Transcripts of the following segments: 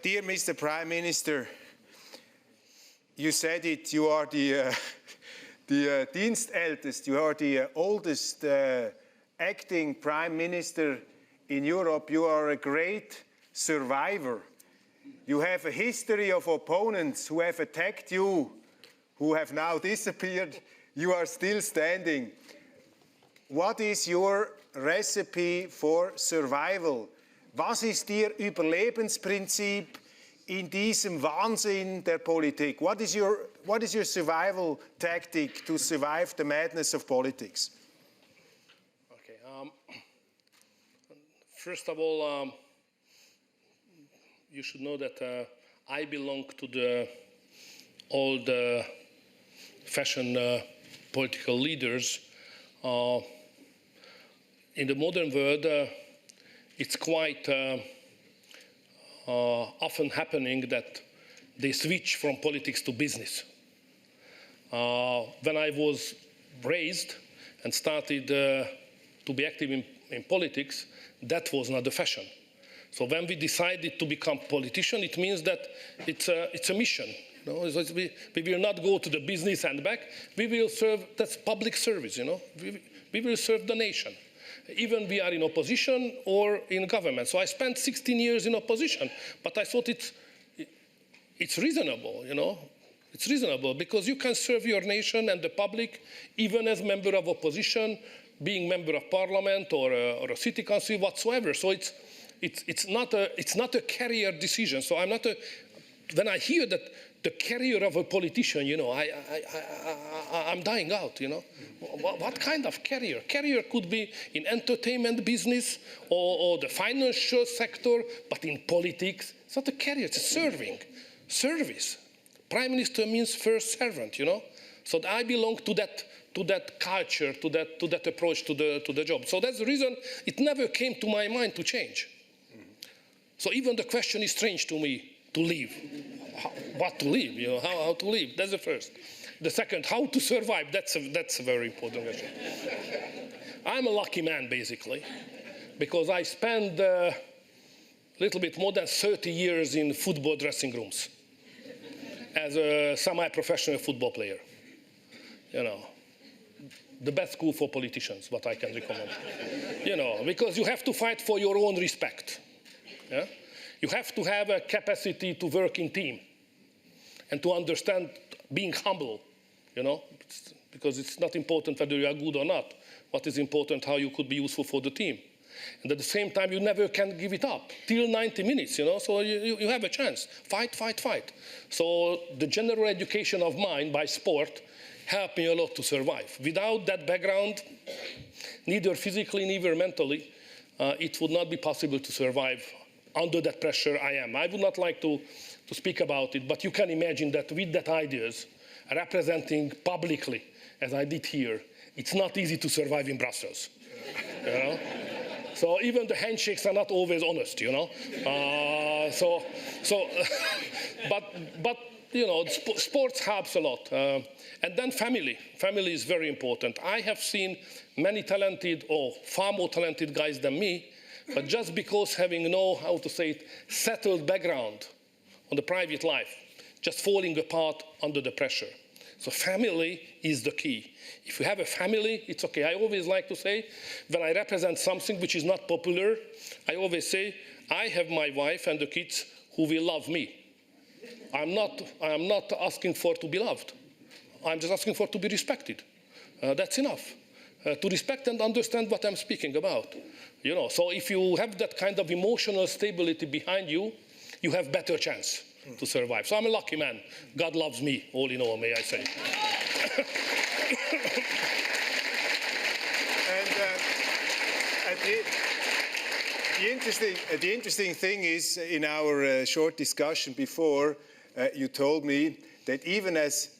Dear Mr. Prime Minister, you said it, you are the Dienstältest, you are the oldest acting Prime Minister in Europe. You are a great survivor. You have a history of opponents who have attacked you, who have now disappeared. You are still standing. What is your recipe for survival? Was ist Ihr Überlebensprinzip in diesem Wahnsinn der Politik? What is your survival tactic to survive the madness of politics? Okay. First of all, you should know that I belong to the old fashioned political leaders. In the modern world, it's quite often happening that they switch from politics to business. When I was raised and started to be active in politics, that was not the fashion. So when we decided to become politician, it means that it's a mission. You know? We will not go to the business and back. We will serve, that's public service, you know. We will serve the nation. Even we are in opposition or in government. So I spent 16 years in opposition, but I thought it's reasonable, you know. It's reasonable because you can serve your nation and the public even as member of opposition, being member of parliament or a city council whatsoever. So it's not a career decision. So I'm not when I hear that the career of a politician, you know, I'm dying out, you know. What kind of career? Career could be in entertainment business or the financial sector, but in politics, it's not a career, it's a service. Prime Minister means first servant, you know. So I belong to that culture, to that approach to the job. So that's the reason it never came to my mind to change. So even the question is strange to me, to leave. What to live, you know, how to live, that's the first. The second, how to survive, that's a very important question. I'm a lucky man, basically, because I spent a little bit more than 30 years in football dressing rooms as a semi-professional football player. You know, the best school for politicians, what I can recommend. You know, because you have to fight for your own respect. Yeah? You have to have a capacity to work in team and to understand being humble, you know, because it's not important whether you are good or not. What is important, how you could be useful for the team. And at the same time, you never can give it up till 90 minutes, you know, so you have a chance. Fight, fight, fight. So the general education of mine by sport helped me a lot to survive. Without that background, neither physically, neither mentally, it would not be possible to survive under that pressure I am. I would not like to speak about it, but you can imagine that with that ideas, representing publicly, as I did here, it's not easy to survive in Brussels, you know? So even the handshakes are not always honest, you know? But you know, sports helps a lot. And then family. Family is very important. I have seen many talented, or far more talented guys than me, but just because having no, how to say it, settled background on the private life, just falling apart under the pressure. So family is the key. If you have a family, it's okay. I always like to say, when I represent something which is not popular, I always say, I have my wife and the kids who will love me. I am not asking for to be loved. I'm just asking for to be respected. That's enough. To respect and understand what I'm speaking about. You know, so if you have that kind of emotional stability behind you, you have better chance to survive. So I'm a lucky man. God loves me, all in all, may I say. And the interesting thing is, in our short discussion before, you told me that even as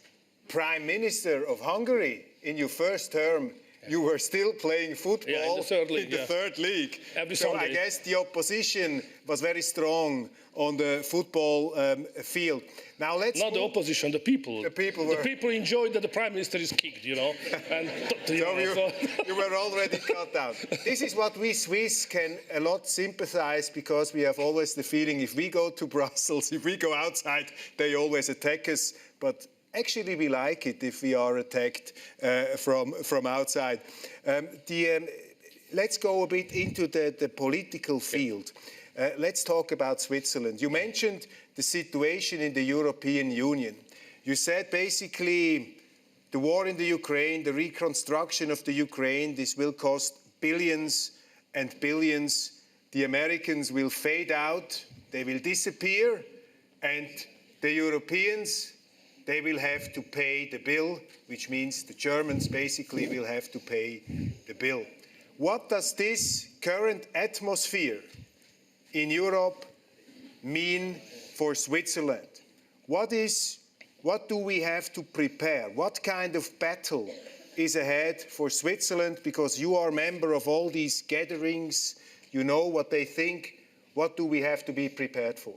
Prime Minister of Hungary in your first term, you were still playing football in the third league. In the third league. Every so Sunday. I guess the opposition was very strong on the football field. Now let's not the opposition, the people. The people were. The people enjoyed that the prime minister is kicked, you know. And you were already cut out. This is what we Swiss can a lot sympathize, because we have always the feeling if we go to Brussels, if we go outside, they always attack us. But actually, we like it if we are attacked from outside. Let's go a bit into the political field. Let's talk about Switzerland. You mentioned the situation in the European Union. You said basically the war in the Ukraine, the reconstruction of the Ukraine, this will cost billions and billions. The Americans will fade out, they will disappear, and the Europeans, they will have to pay the bill, which means the Germans basically will have to pay the bill. What does this current atmosphere in Europe mean for Switzerland? What do we have to prepare? What kind of battle is ahead for Switzerland? Because you are a member of all these gatherings, you know what they think. What do we have to be prepared for?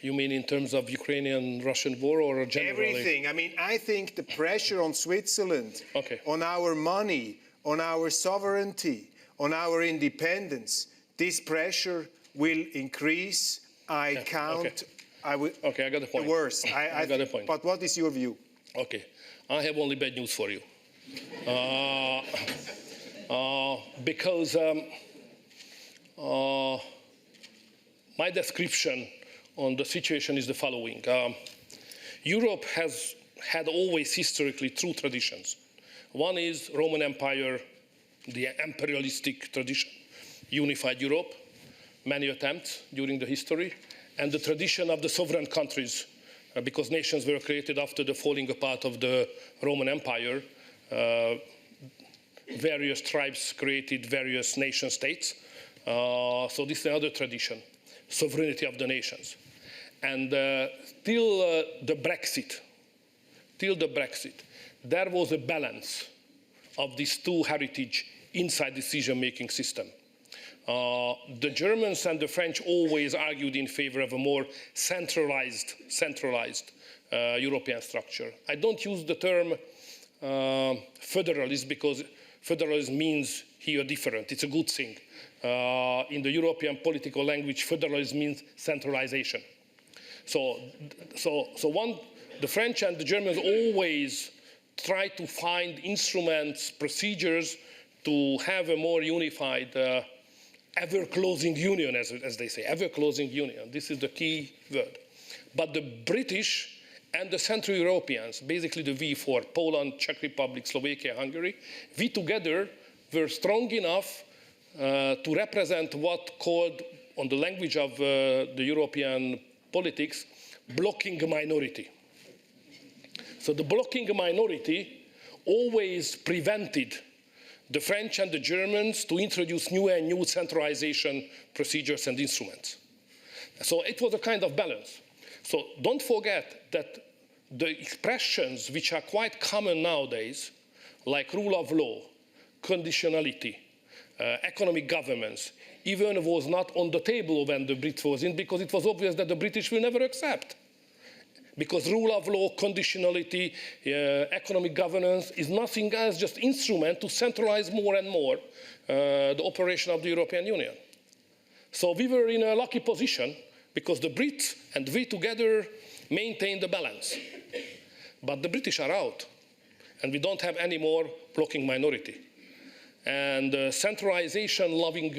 You mean in terms of Ukrainian-Russian war or generally? Everything. I mean, I think the pressure on Switzerland, on our money, on our sovereignty, on our independence, this pressure will increase. I count. I got the point. The worst. I got the point. But what is your view? Okay, I have only bad news for you. Because my description on the situation is the following. Europe has had always historically two traditions. One is Roman Empire, the imperialistic tradition, unified Europe, many attempts during the history, and the tradition of the sovereign countries, because nations were created after the falling apart of the Roman Empire. Various tribes created various nation states. So this is another tradition, sovereignty of the nations. And till the Brexit, there was a balance of these two heritage inside decision-making system. The Germans and the French always argued in favor of a more centralized European structure. I don't use the term federalist because federalism means here different. It's a good thing. In the European political language, federalism means centralization. So the French and the Germans always try to find instruments, procedures to have a more unified, ever-closing union, as they say, ever-closing union. This is the key word. But the British and the Central Europeans, basically the we for Poland, Czech Republic, Slovakia, Hungary, we together were strong enough to represent what called, on the language of the European politics, blocking minority. So the blocking minority always prevented the French and the Germans to introduce new centralization procedures and instruments. So it was a kind of balance. So don't forget that the expressions which are quite common nowadays, like rule of law, conditionality, economic governance, even was not on the table when the Brits was in, because it was obvious that the British will never accept. Because rule of law, conditionality, economic governance is nothing else, just instrument to centralize more and more the operation of the European Union. So we were in a lucky position because the Brits and we together maintained the balance. But the British are out, and we don't have any more blocking minority. And the centralization-loving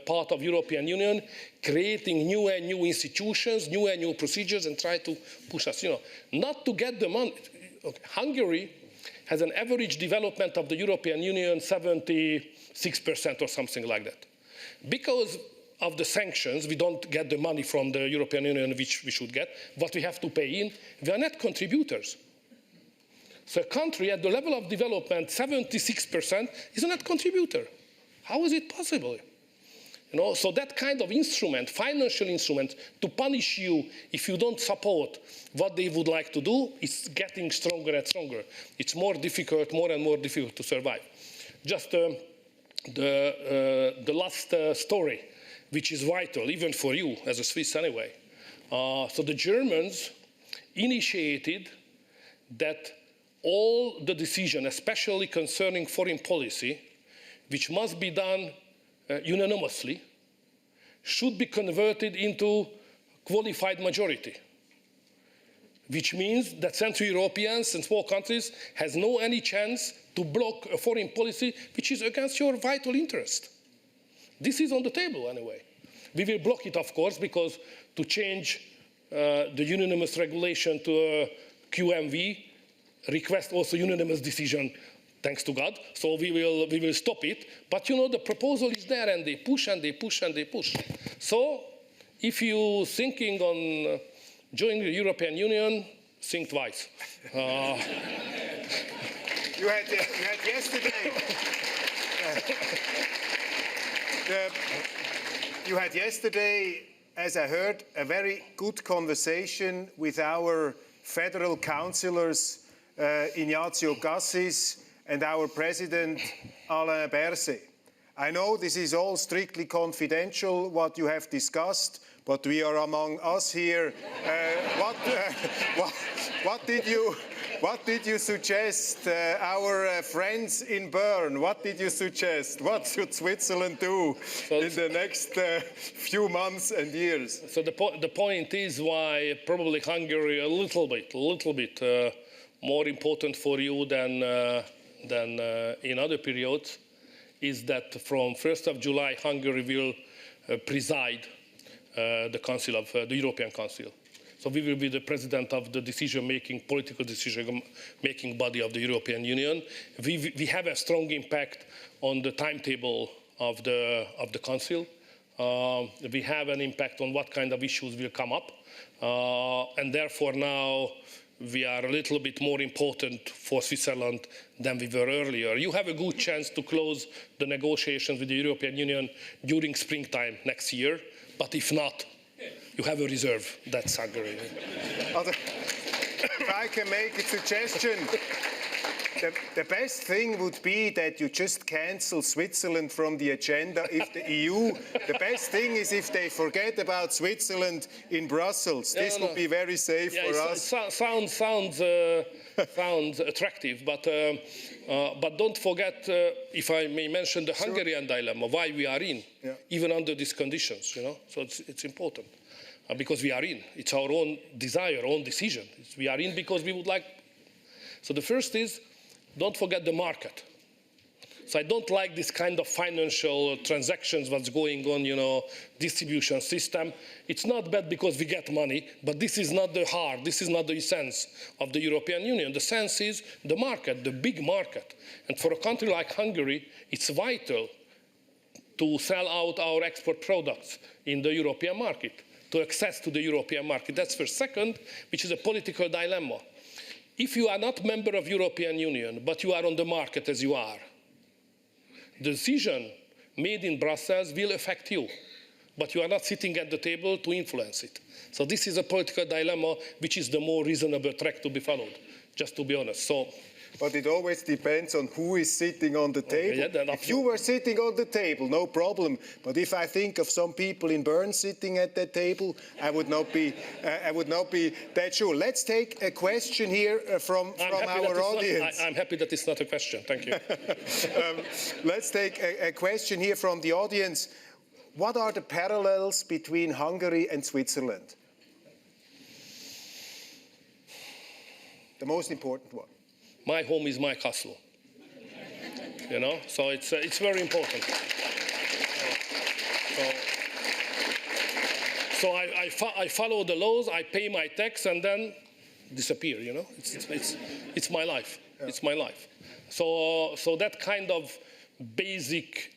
part of European Union, creating new and new institutions, new and new procedures, and try to push us, not to get the money. Okay. Hungary has an average development of the European Union 76% or something like that. Because of the sanctions, we don't get the money from the European Union which we should get. What we have to pay in, we are net contributors. So a country at the level of development, 76% is a net contributor. How is it possible? So that kind of instrument, financial instrument, to punish you if you don't support what they would like to do, is getting stronger and stronger. It's more and more difficult to survive. Just the last story, which is vital, even for you as a Swiss anyway. So the Germans initiated that all the decisions, especially concerning foreign policy, which must be done unanimously, should be converted into qualified majority, which means that Central Europeans and small countries has no any chance to block a foreign policy which is against your vital interest. This is on the table anyway. We will block it, of course, because to change the unanimous regulation to a QMV request also unanimous decision, thanks to God. So we will stop it. But the proposal is there, and they push and they push and they push. So if you're thinking on joining the European Union, think twice. You had yesterday. You had yesterday, as I heard, a very good conversation with our federal councillors, Ignazio Cassis and our president, Alain Berset. I know this is all strictly confidential, what you have discussed, but we are among us here. What did you suggest, our friends in Bern? What did you suggest? What should Switzerland do in the next few months and years? So the point is why probably Hungary a little bit more important for you than in other periods is that from 1st of July, Hungary will preside the Council of the European Council. So we will be the president of the political decision-making body of the European Union. We have a strong impact on the timetable of the Council. We have an impact on what kind of issues will come up. And therefore now we are a little bit more important for Switzerland than we were earlier. You have a good chance to close the negotiations with the European Union during springtime next year, but if not, you have a reserve. That's Hungary. If I can make a suggestion, the best thing would be that you just cancel Switzerland from the agenda if the EU. The best thing is if they forget about Switzerland in Brussels. This would be very safe for us. Sounds attractive, but don't forget, if I may mention, the Hungarian dilemma, why we are in, even under these conditions. So it's important. Because we are in. It's our own desire, own decision. We are in because we would like. So the first is, don't forget the market. So I don't like this kind of financial transactions, what's going on, distribution system. It's not bad because we get money, but this is not the heart, this is not the essence of the European Union. The sense is the market, the big market. And for a country like Hungary, it's vital to sell out our export products in the European market, to access to the European market. That's first. Second, which is a political dilemma. If you are not member of European Union, but you are on the market as you are, the decision made in Brussels will affect you, but you are not sitting at the table to influence it. So this is a political dilemma, which is the more reasonable track to be followed, just to be honest. But it always depends on who is sitting on the table. If you were sitting on the table, no problem. But if I think of some people in Bern sitting at that table, I would not be that sure. Let's take a question here from our audience. I'm happy that it's not a question. Thank you. Let's take a question here from the audience. What are the parallels between Hungary and Switzerland? The most important one. My home is my castle, so it's very important. So I follow the laws, I pay my tax, and then disappear. It's my life. It's my life. So that kind of basic,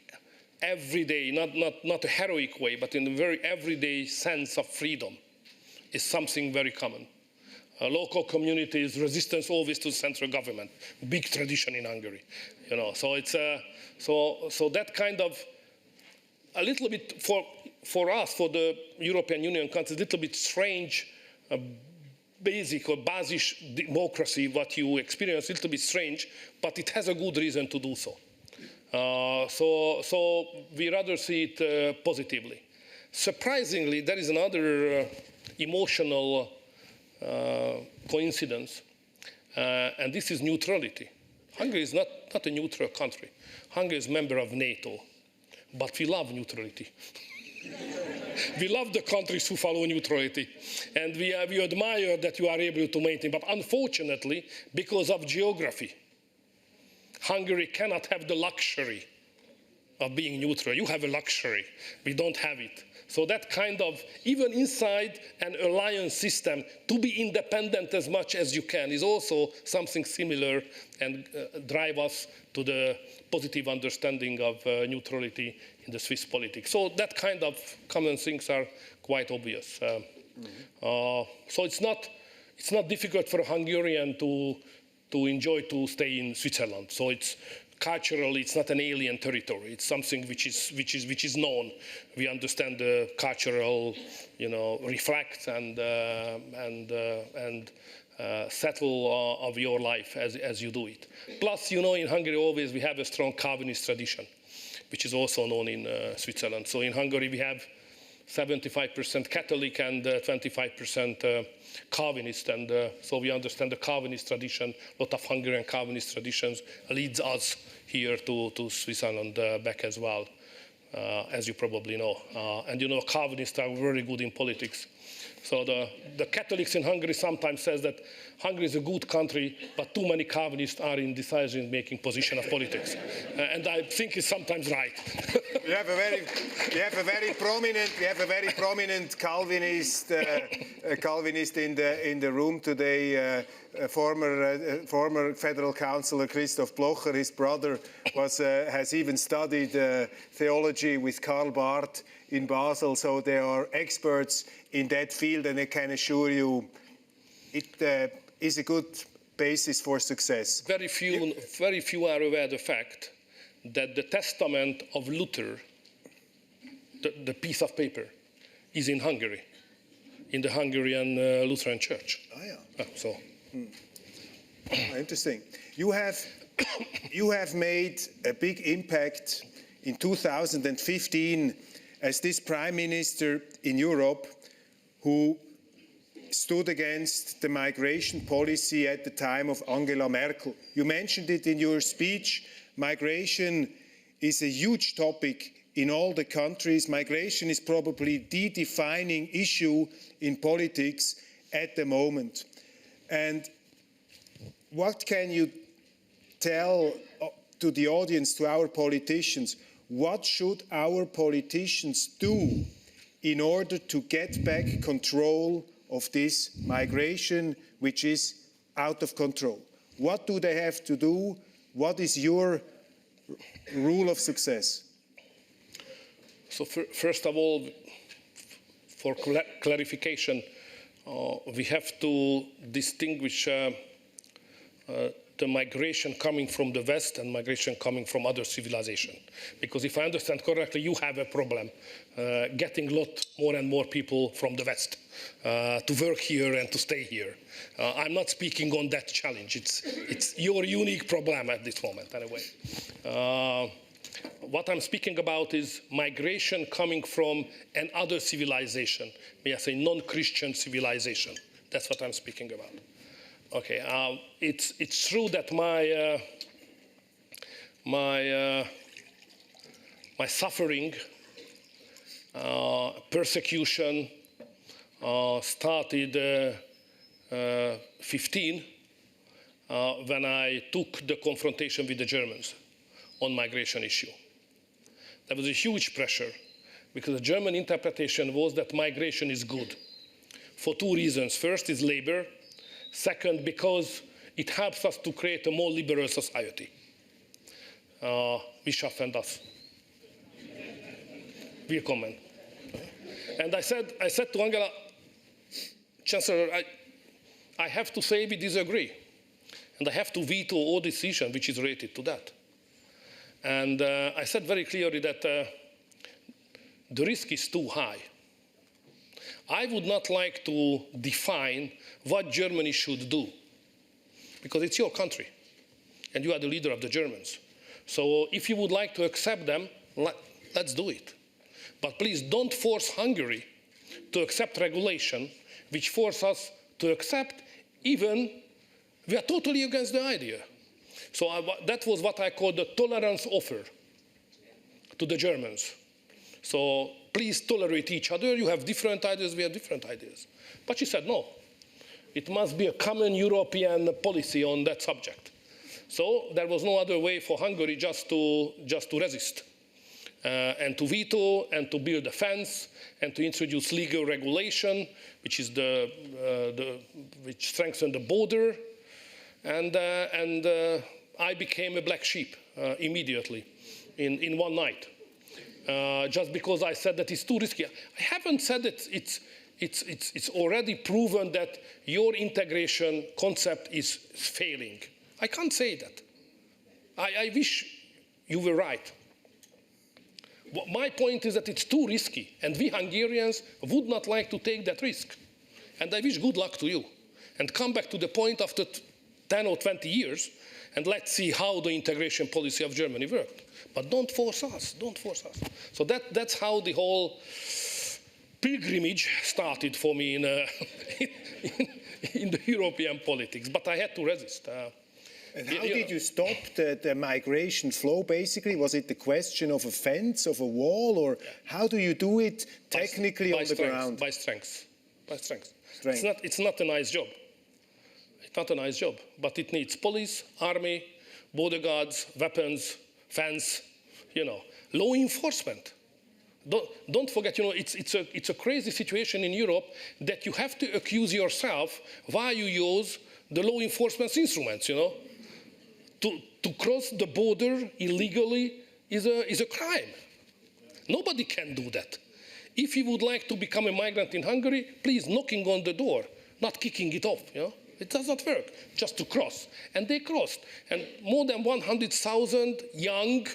everyday, not a heroic way, but in a very everyday sense of freedom, is something very common. Local communities, resistance always to central government, big tradition in Hungary, So it's so that kind of a little bit, for us, for the European Union countries, a little bit strange, basic or basic democracy, what you experience, a little bit strange, but it has a good reason to do so. So we rather see it positively. Surprisingly, there is another emotional coincidence, and this is neutrality. Hungary is not a neutral country. Hungary is a member of NATO, but we love neutrality. We love the countries who follow neutrality, and we admire that you are able to maintain. But unfortunately, because of geography, Hungary cannot have the luxury of being neutral. You have a luxury. We don't have it. So that kind of, even inside an alliance system, to be independent as much as you can is also something similar and drive us to the positive understanding of neutrality in the Swiss politics. So that kind of common things are quite obvious. So it's not difficult for a Hungarian to enjoy to stay in Switzerland. So it's culturally, it's not an alien territory. It's something which is known. We understand the cultural, reflect and settle of your life as you do it. Plus, in Hungary always we have a strong Calvinist tradition, which is also known in Switzerland. So in Hungary we have 75% Catholic and 25% Calvinist, and so we understand the Calvinist tradition. A lot of Hungarian Calvinist traditions leads us here to Switzerland back as well, as you probably know. And Calvinists are very good in politics. So the Catholics in Hungary sometimes says that Hungary is a good country, but too many Calvinists are in decision-making position of politics. And I think it's sometimes right. We have a very prominent Calvinist in the room today. Former federal councillor Christoph Blocher. His brother has even studied theology with Karl Barth in Basel. So they are experts in that field, and I can assure you, it is a good basis for success. Very few are aware of the fact that the testament of Luther, the piece of paper, is in Hungary, in the Hungarian Lutheran Church. Oh, yeah. Interesting. You have made a big impact in 2015 as this prime minister in Europe who stood against the migration policy at the time of Angela Merkel. You mentioned it in your speech. Migration is a huge topic in all the countries. Migration is probably the defining issue in politics at the moment. And what can you tell to the audience, to our politicians? What should our politicians do in order to get back control of this migration, which is out of control? What do they have to do? What is your rule of success? So first of all, for clarification, we have to distinguish the migration coming from the West and migration coming from other civilization. Because if I understand correctly, you have a problem getting a lot more and more people from the West to work here and to stay here. I'm not speaking on that challenge. It's your unique problem at this moment, anyway. What I'm speaking about is migration coming from another civilization. May I say non-Christian civilization. That's what I'm speaking about. Okay, it's true that my suffering, persecution started 15 when I took the confrontation with the Germans on migration issue. There was a huge pressure because the German interpretation was that migration is good for two reasons. First is labor. Second, because it helps us to create a more liberal society. We schaffen das. Willkommen. And I said to Angela, Chancellor, I have to say we disagree. And I have to veto all decision which is related to that. And I said very clearly that the risk is too high. I would not like to define what Germany should do, because it's your country, and you are the leader of the Germans. So if you would like to accept them, let's do it. But please don't force Hungary to accept regulation which force us to accept even we are totally against the idea. So that was what I call the tolerance offer to the Germans. So please tolerate each other. You have different ideas, we have different ideas. But she said no. It must be a common European policy on that subject. So there was no other way for Hungary just to resist and to veto and to build a fence and to introduce legal regulation, which is which strengthened the border. And I became a black sheep immediately in one night, just because I said that it's too risky. I haven't said that it's already proven that your integration concept is failing. I can't say that. I wish you were right. My point is that it's too risky, and we Hungarians would not like to take that risk. And I wish good luck to you. And come back to the point after 10 or 20 years, and let's see how the integration policy of Germany worked. But don't force us, don't force us. So that's how the whole pilgrimage started for me in the European politics. But I had to resist. And how did you stop the migration flow, basically? Was it the question of a fence, of a wall, or how do you do it technically on the ground? By strength. By strength. It's not a nice job. It's not a nice job, but it needs police, army, border guards, weapons, fence, law enforcement. Don't forget, it's a crazy situation in Europe that you have to accuse yourself while you use the law enforcement instruments, To cross the border illegally is a crime. Nobody can do that. If you would like to become a migrant in Hungary, please knocking on the door, not kicking it off. It does not work, just to cross. And they crossed. And more than 100,000 young,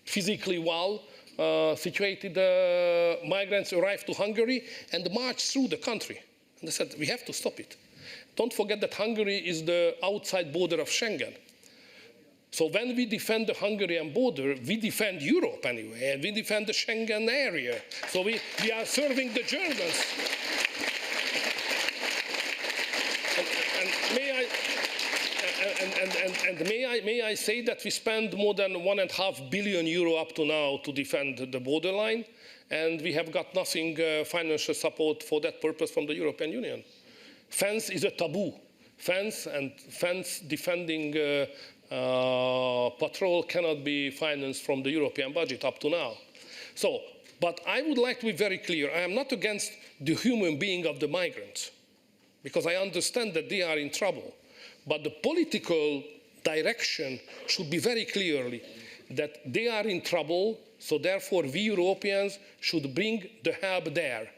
physically well situated migrants arrived to Hungary and marched through the country. And they said, we have to stop it. Don't forget that Hungary is the outside border of Schengen. So when we defend the Hungarian border, we defend Europe anyway, and we defend the Schengen area. So we are serving the Germans. May I say that we spend more than €1.5 billion up to now to defend the borderline, and we have got nothing financial support for that purpose from the European Union. Fence is a taboo. Fence defending patrol cannot be financed from the European budget up to now. But I would like to be very clear. I am not against the human being of the migrants, because I understand that they are in trouble. But the political direction should be very clearly that they are in trouble, so therefore we Europeans should bring the help there,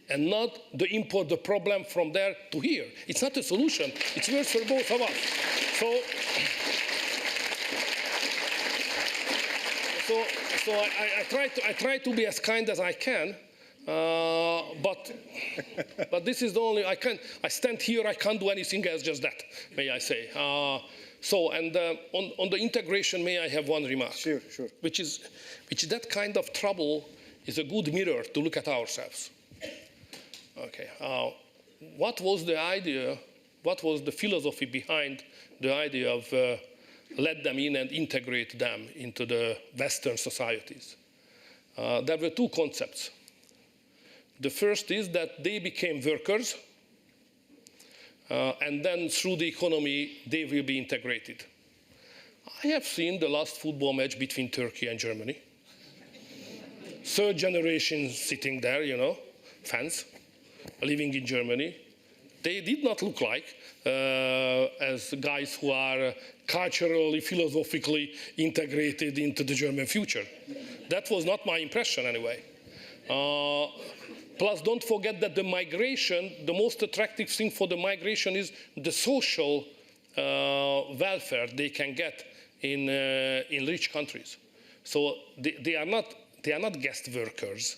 and not import the problem from there to here. It's not a solution. It's worse for both of us. So I try to be as kind as I can, but this is the only I stand here. I can't do anything else, just that, may I say. On the integration, may I have one remark? Sure. Which that kind of trouble is a good mirror to look at ourselves. Okay. What was the idea? What was the philosophy behind the idea of let them in and integrate them into the Western societies? There were two concepts. The first is that they became workers, and then through the economy they will be integrated. I have seen the last football match between Turkey and Germany. Third generation sitting there, fans living in Germany. They did not look like as guys who are culturally, philosophically integrated into the German future. That was not my impression anyway. Plus, don't forget that the migration, the most attractive thing for the migration is the social they can get in rich countries. So they They are not guest workers.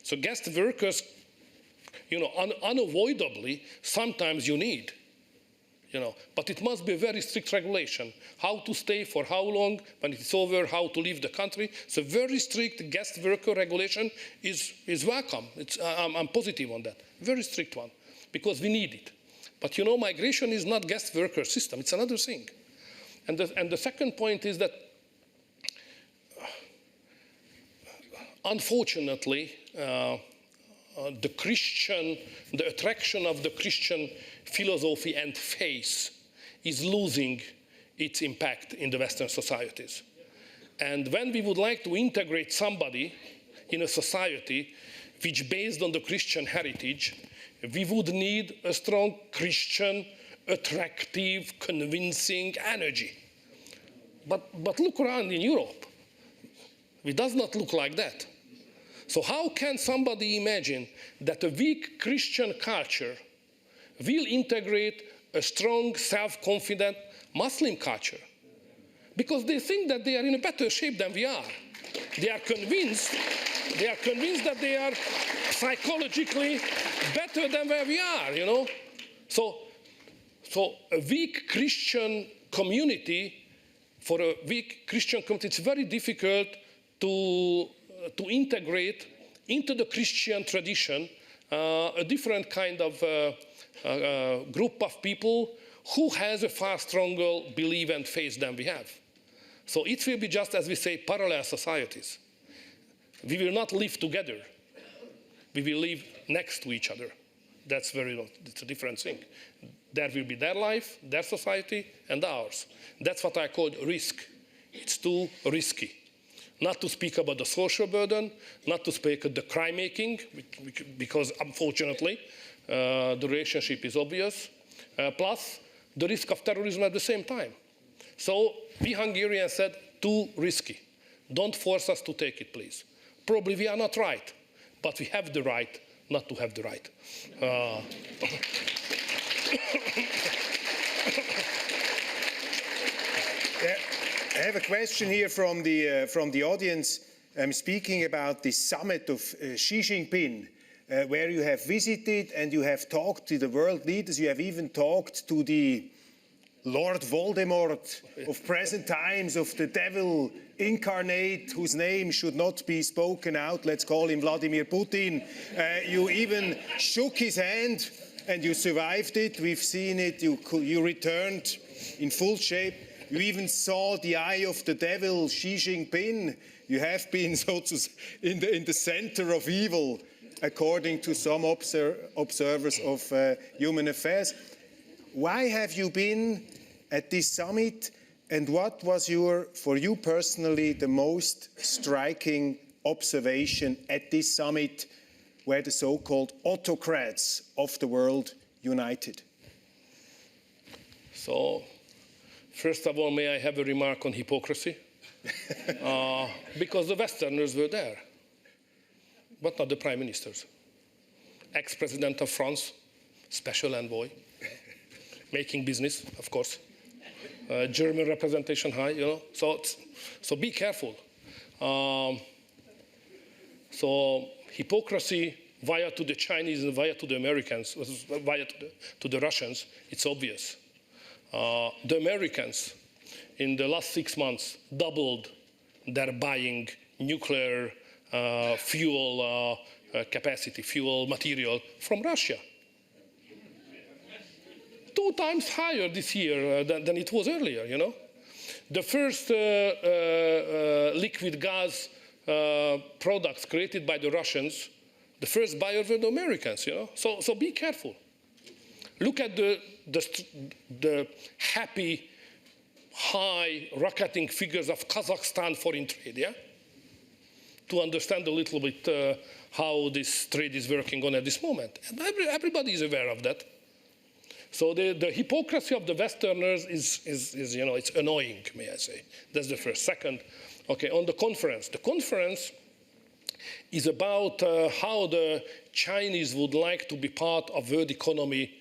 So guest workers, unavoidably, sometimes you need. But it must be a very strict regulation. How to stay, for how long, when it's over, how to leave the country. So very strict guest worker regulation is welcome. I'm positive on that. Very strict one, because we need it. But migration is not guest worker system. It's another thing. And the second point is that, unfortunately, the attraction of the Christian philosophy and faith is losing its impact in the Western societies. And when we would like to integrate somebody in a society which based on the Christian heritage, we would need a strong Christian, attractive, convincing energy. But look around in Europe. It does not look like that. So how can somebody imagine that a weak Christian culture will integrate a strong, self-confident Muslim culture? Because they think that they are in a better shape than we are. They are convinced that they are psychologically better than where we are, So a weak Christian community, for a weak Christian community, it's very difficult to integrate into the Christian tradition a different kind of group of people who has a far stronger belief and faith than we have. So it will be just, as we say, parallel societies. We will not live together. We will live next to each other. It's a different thing. There will be their life, their society, and ours. That's what I call risk. It's too risky. Not to speak about the social burden, not to speak of the crime making, because unfortunately the relationship is obvious, plus the risk of terrorism at the same time. So we Hungarians said, too risky. Don't force us to take it, please. Probably we are not right, but we have the right not to have the right. I have a question here from the audience. I'm speaking about the summit of Xi Jinping, where you have visited and you have talked to the world leaders. You have even talked to the Lord Voldemort of present times, of the devil incarnate, whose name should not be spoken out. Let's call him Vladimir Putin. You even shook his hand and you survived it. We've seen it. You returned in full shape. You even saw the eye of the devil, Xi Jinping. You have been, so to say, in the center of evil, according to some observers of human affairs. Why have you been at this summit, and what was for you personally, the most striking observation at this summit, where the so-called autocrats of the world united? So, first of all, may I have a remark on hypocrisy? Because the Westerners were there, but not the prime ministers. Ex-president of France, special envoy, making business, of course. German representation high, So be careful. So hypocrisy via to the Chinese and via to the Americans, via to the Russians, it's obvious. The Americans, in the last 6 months, doubled their buying nuclear fuel capacity, fuel material from Russia. 2 times higher this year than it was earlier, The first liquid gas products created by the Russians, the first buyers were the Americans, So be careful. Look at the happy, high, rocketing figures of Kazakhstan foreign trade, yeah? To understand a little bit how this trade is working on at this moment. And everybody is aware of that. So the hypocrisy of the Westerners is it's annoying, may I say. That's the first. Second, okay, on the conference. The conference is about how the Chinese would like to be part of world economy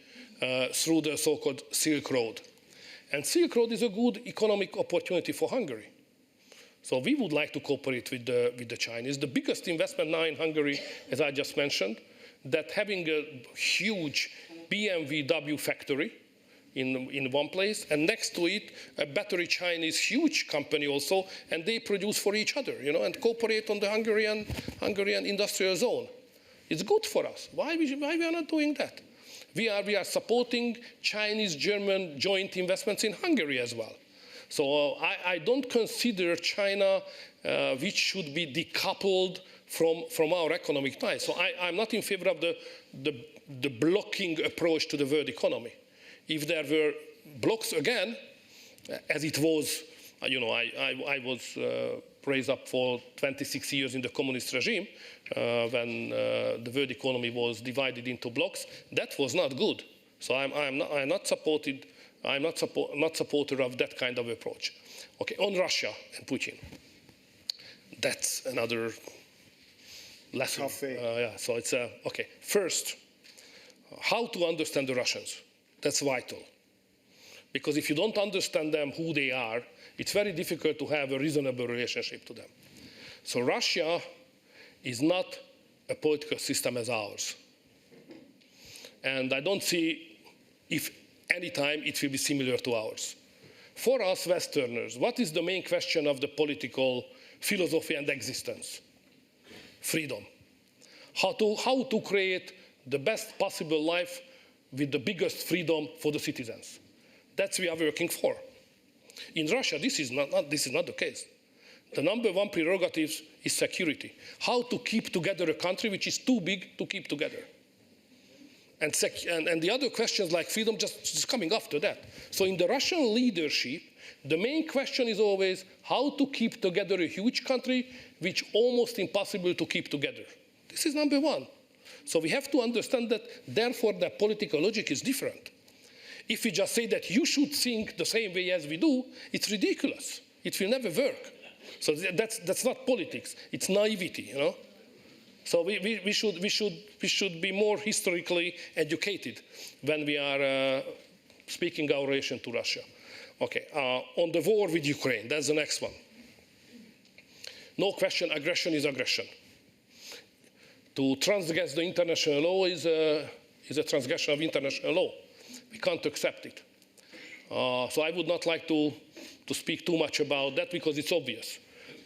through the so-called Silk Road. And Silk Road is a good economic opportunity for Hungary. So we would like to cooperate with the Chinese. The biggest investment now in Hungary, as I just mentioned, that having a huge BMW factory in one place, and next to it, a battery Chinese huge company also, and they produce for each other, and cooperate on the Hungarian industrial zone. It's good for us. Why we are not doing that? We are supporting Chinese-German joint investments in Hungary as well. So I don't consider China, which should be decoupled from our economic ties. So I'm not in favor of the blocking approach to the world economy. If there were blocks again, as it was, I was raised up for 26 years in the communist regime, when the world economy was divided into blocks, that was not good. So I'm not supporter of that kind of approach. Okay, on Russia and Putin, that's another lesson. Yeah, so it's okay. First, how to understand the Russians? That's vital. Because if you don't understand them, who they are, it's very difficult to have a reasonable relationship to them. So Russia is not a political system as ours. And I don't see if any time it will be similar to ours. For us Westerners, what is the main question of the political philosophy and existence? Freedom. How to create the best possible life with the biggest freedom for the citizens. That's what we are working for. In Russia, this is not the case. The number one prerogative is security. How to keep together a country which is too big to keep together. And the other questions like freedom just coming after that. So in the Russian leadership, the main question is always how to keep together a huge country which almost impossible to keep together. This is number one. So we have to understand that, therefore, the political logic is different. If we just say that you should think the same way as we do, it's ridiculous. It will never work. So that's not politics. It's naivety, So we should be more historically educated when we are speaking our relation to Russia. Okay, on the war with Ukraine, that's the next one. No question, aggression is aggression. To transgress the international law is a transgression of international law. We can't accept it. So I would not like to speak too much about that because it's obvious.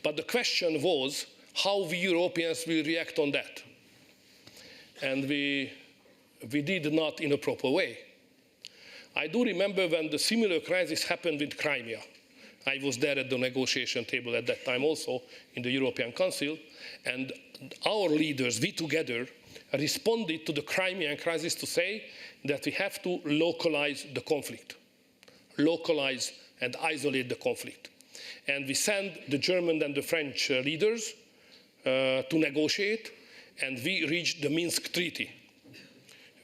But the question was how we Europeans will react on that. And we did not in a proper way. I do remember when the similar crisis happened with Crimea. I was there at the negotiation table at that time also in the European Council, and our leaders, we together, responded to the Crimean crisis to say that we have to localize the conflict, localize and isolate the conflict. And we sent the German and the French leaders to negotiate, and we reached the Minsk Treaty,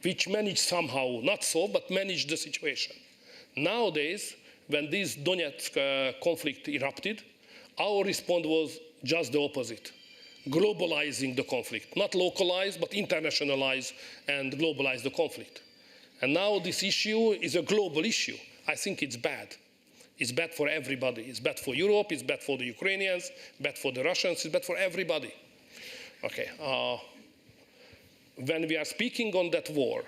which managed somehow, not solve, but managed the situation. Nowadays, when this Donetsk conflict erupted, our response was just the opposite. Globalizing the conflict, not localize, but internationalize and globalize the conflict. And now this issue is a global issue. I think it's bad. It's bad for everybody. It's bad for Europe, it's bad for the Ukrainians, bad for the Russians, it's bad for everybody. Okay, when we are speaking on that war,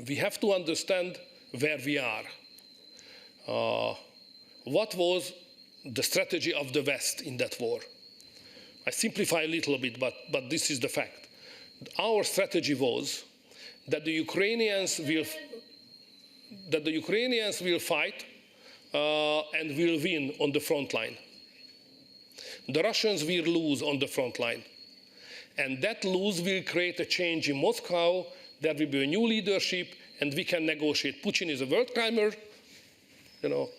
we have to understand where we are. What was the strategy of the West in that war? I simplify a little bit, but this is the fact. Our strategy was that the Ukrainians will fight and will win on the front line. The Russians will lose on the front line. And that lose will create a change in Moscow. There will be a new leadership, and we can negotiate. Putin is a world crimer,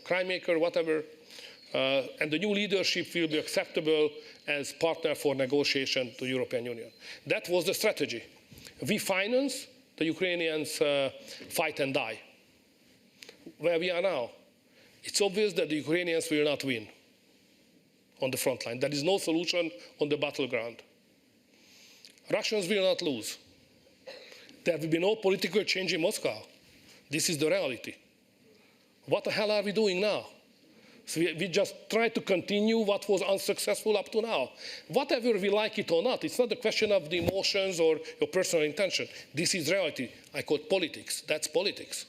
crime maker, whatever. And the new leadership will be acceptable as partner for negotiation to the European Union. That was the strategy. We finance, the Ukrainians fight and die. Where we are now, it's obvious that the Ukrainians will not win on the front line. There is no solution on the battleground. Russians will not lose. There will be no political change in Moscow. This is the reality. What the hell are we doing now? So we just try to continue what was unsuccessful up to now. Whatever we like it or not, it's not a question of the emotions or your personal intention. This is reality. I call it politics. That's politics.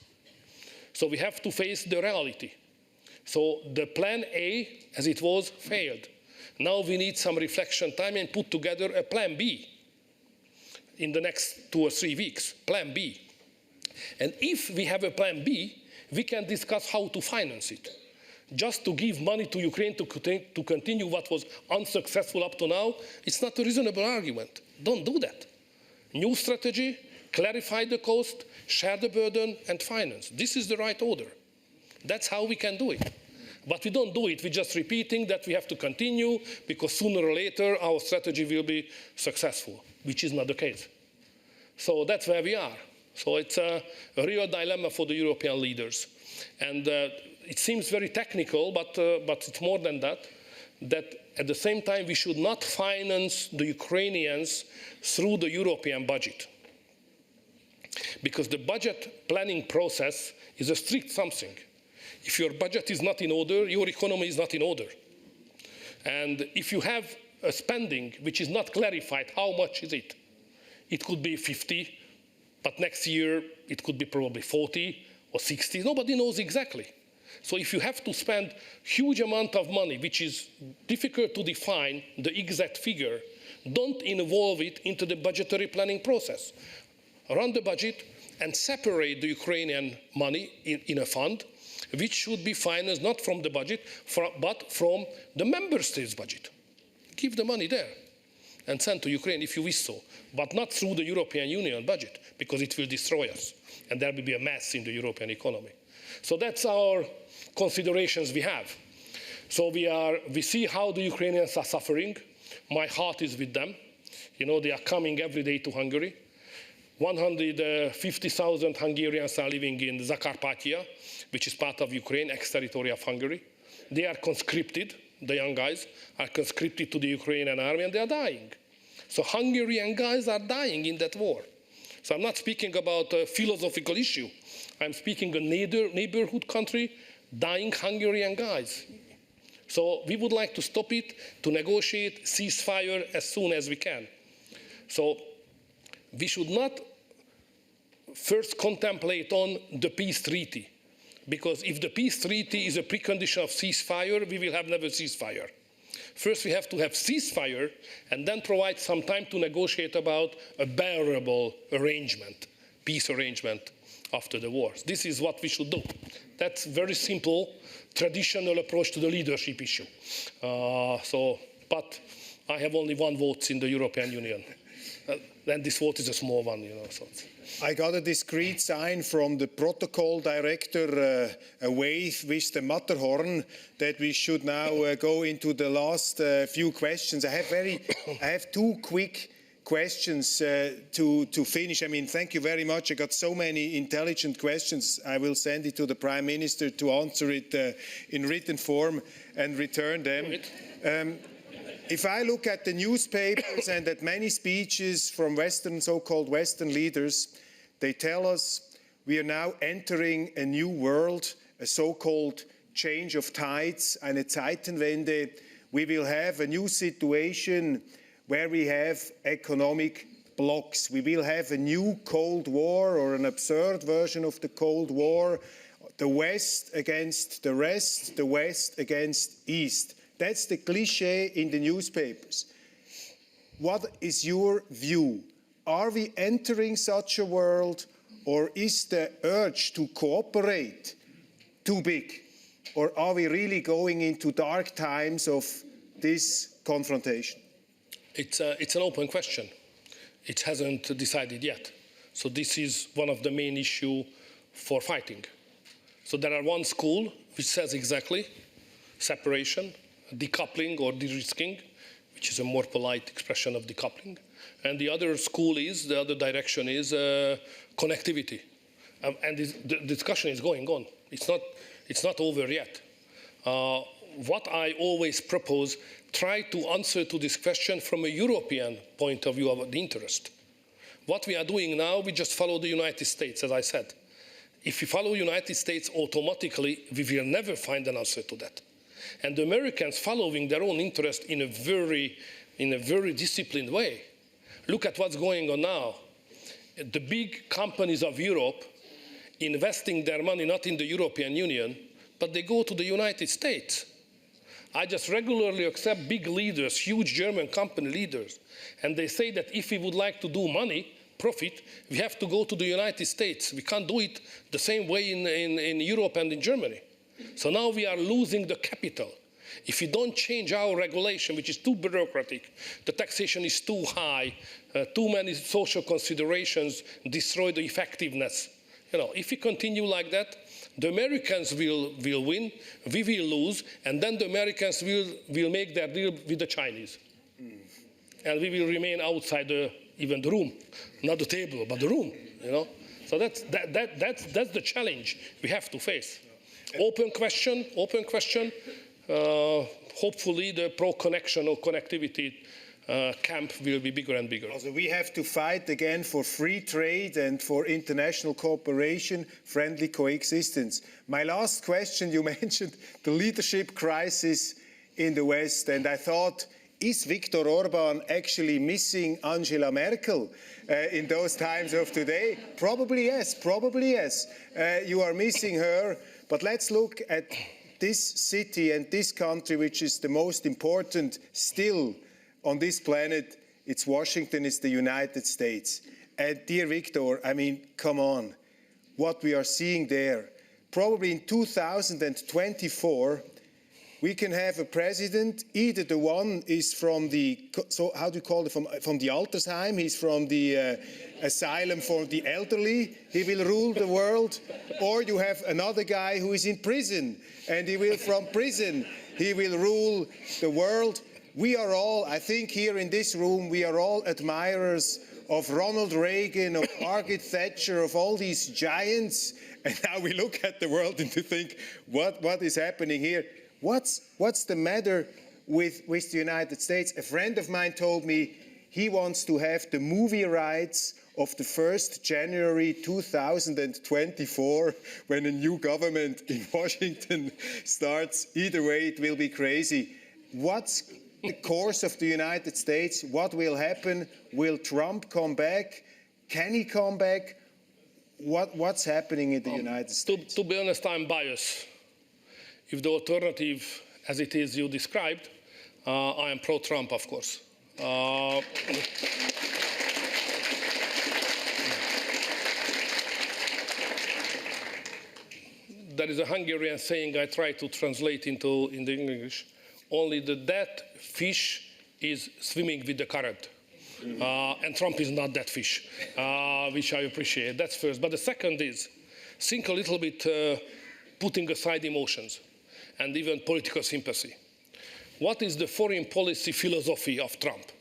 So we have to face the reality. So the plan A, as it was, failed. Now we need some reflection time and put together a plan B in the next 2 or 3 weeks, plan B. And if we have a plan B, we can discuss how to finance it. Just to give money to Ukraine to continue what was unsuccessful up to now, it's not a reasonable argument. Don't do that. New strategy, clarify the cost, share the burden, and finance. This is the right order. That's how we can do it. But we don't do it. We're just repeating that we have to continue because sooner or later our strategy will be successful, which is not the case. So that's where we are. So it's a real dilemma for the European leaders. And it seems very technical, but it's more than that, that at the same time we should not finance the Ukrainians through the European budget. Because the budget planning process is a strict something. If your budget is not in order, your economy is not in order. And if you have a spending which is not clarified, how much is it? It could be 50, but next year it could be probably 40 or 60. Nobody knows exactly. So if you have to spend huge amount of money, which is difficult to define the exact figure, don't involve it into the budgetary planning process. Run the budget and separate the Ukrainian money in a fund, which should be financed not from the budget, but from the member states' budget. Give the money there and send to Ukraine if you wish so, but not through the European Union budget, because it will destroy us, and there will be a mess in the European economy. So that's our considerations we have. So we see how the Ukrainians are suffering. My heart is with them. You know, they are coming every day to Hungary. 150,000 Hungarians are living in Zakarpattia, which is part of Ukraine, ex-territory of Hungary. They are conscripted, the young guys are conscripted to the Ukrainian army, and they are dying. So Hungarian guys are dying in that war. So I'm not speaking about a philosophical issue. I'm speaking a neighborhood country, dying Hungarian guys. So we would like to stop it, to negotiate ceasefire as soon as we can. So we should not first contemplate on the peace treaty, because if the peace treaty is a precondition of ceasefire, we will have never ceasefire. First, we have to have ceasefire and then provide some time to negotiate about a bearable arrangement, peace arrangement after the war. This is what we should do. That's very simple, traditional approach to the leadership issue. But I have only one vote in the European Union. And this vote is a small one, you know. So. I got a discreet sign from the protocol director, a wave with the Matterhorn, that we should now go into the last few questions. I have 2 quick questions to finish. I mean, thank you very much. I got so many intelligent questions. I will send it to the Prime Minister to answer it in written form and return them. If I look at the newspapers and at many speeches from so-called Western leaders, they tell us we are now entering a new world, a so-called change of tides, eine Zeitenwende. We will have a new situation where we have economic blocks. We will have a new Cold War, or an absurd version of the Cold War, the West against the rest, the West against East. That's the cliché in the newspapers. What is your view? Are we entering such a world, or is the urge to cooperate too big? Or are we really going into dark times of this confrontation? It's an open question. It hasn't decided yet. So this is one of the main issues for fighting. So there are one school which says exactly separation, decoupling or de-risking, which is a more polite expression of decoupling. And the other direction is connectivity. And the discussion is going on. It's not over yet. What I always propose, try to answer to this question from a European point of view of the interest. What we are doing now, we just follow the United States, as I said. If we follow the United States automatically, we will never find an answer to that. and the Americans following their own interest in a very disciplined way. Look at what's going on now. The big companies of Europe investing their money not in the European Union, but they go to the United States. I just regularly accept big leaders, huge German company leaders, and they say that if we would like to do profit, we have to go to the United States. We can't do it the same way in Europe and in Germany. So now we are losing the capital. If we don't change our regulation, which is too bureaucratic, the taxation is too high, too many social considerations destroy the effectiveness. If we continue like that, the Americans will win, we will lose, and then the Americans will make their deal with the Chinese. And we will remain outside even the room, not the table, but the room. So that's the challenge we have to face. Open question. Hopefully the pro-connection or connectivity camp will be bigger and bigger. Also, we have to fight again for free trade and for international cooperation, friendly coexistence. My last question, you mentioned the leadership crisis in the West, and I thought, is Viktor Orbán actually missing Angela Merkel in those times of today? Probably yes, you are missing her, but let's look at this city and this country, which is the most important still on this planet. It's Washington, it's the United States. And dear Viktor, I mean, come on, what we are seeing there. Probably in 2024, we can have a president, either the one is from the, so how do you call it, from the Altersheim, he's from the asylum for the elderly, he will rule the world, or you have another guy who is in prison, and he will, from prison, he will rule the world. We are all, I think here in this room, we are all admirers of Ronald Reagan, of Margaret Thatcher, of all these giants, and now we look at the world and to think, what is happening here? What's the matter with the United States? A friend of mine told me he wants to have the movie rights of the 1st January 2024 when a new government in Washington starts. Either way, it will be crazy. What's the course of the United States? What will happen? Will Trump come back? Can he come back? What's happening in the United States? To be honest, I'm biased. If the alternative, as it is you described, I am pro-Trump, of course. There is a Hungarian saying I try to translate into English. Only the dead fish is swimming with the current. And Trump is not that fish, which I appreciate. That's first. But the second is, think a little bit putting aside emotions and even political sympathy. What is the foreign policy philosophy of Trump?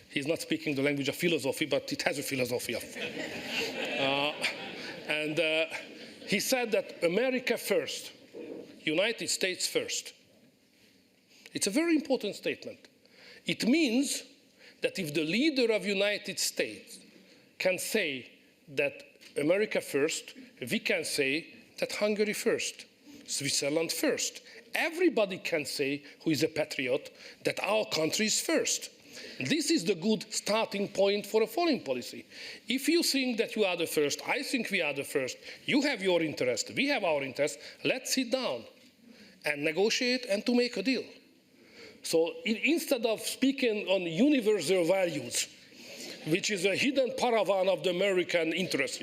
He's not speaking the language of philosophy, but it has a philosophy of. He said that America first, United States first. It's a very important statement. It means that if the leader of the United States can say that America first, we can say that Hungary first, Switzerland first. Everybody can say, who is a patriot, that our country is first. This is the good starting point for a foreign policy. If you think that you are the first, I think we are the first, you have your interest, we have our interest, let's sit down and negotiate and to make a deal. So instead of speaking on universal values, which is a hidden paravan of the American interest,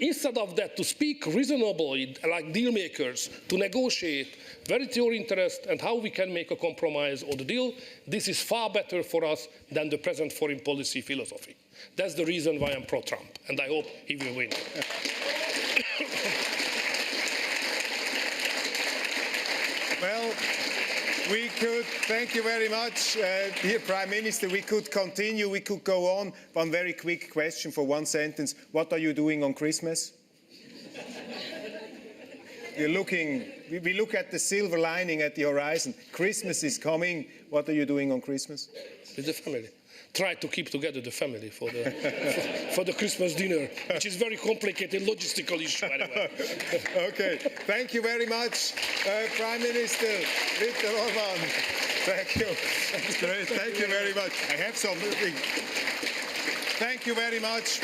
instead of that, to speak reasonably like deal makers, to negotiate where is your interest and how we can make a compromise or the deal, this is far better for us than the present foreign policy philosophy. That's the reason why I'm pro-Trump, and I hope he will win. Well, we could, thank you very much, dear Prime Minister. We could continue, we could go on. One very quick question for one sentence. What are you doing on Christmas? You're looking, we look at the silver lining at the horizon. Christmas is coming. What are you doing on Christmas? With the family. try to keep together the family for the, for the Christmas dinner, which is very complicated logistical issue, by the way. Okay, thank you very much, Prime Minister Viktor Orbán. Thank you. That's great. Thank you very much. I have some. Thank you very much.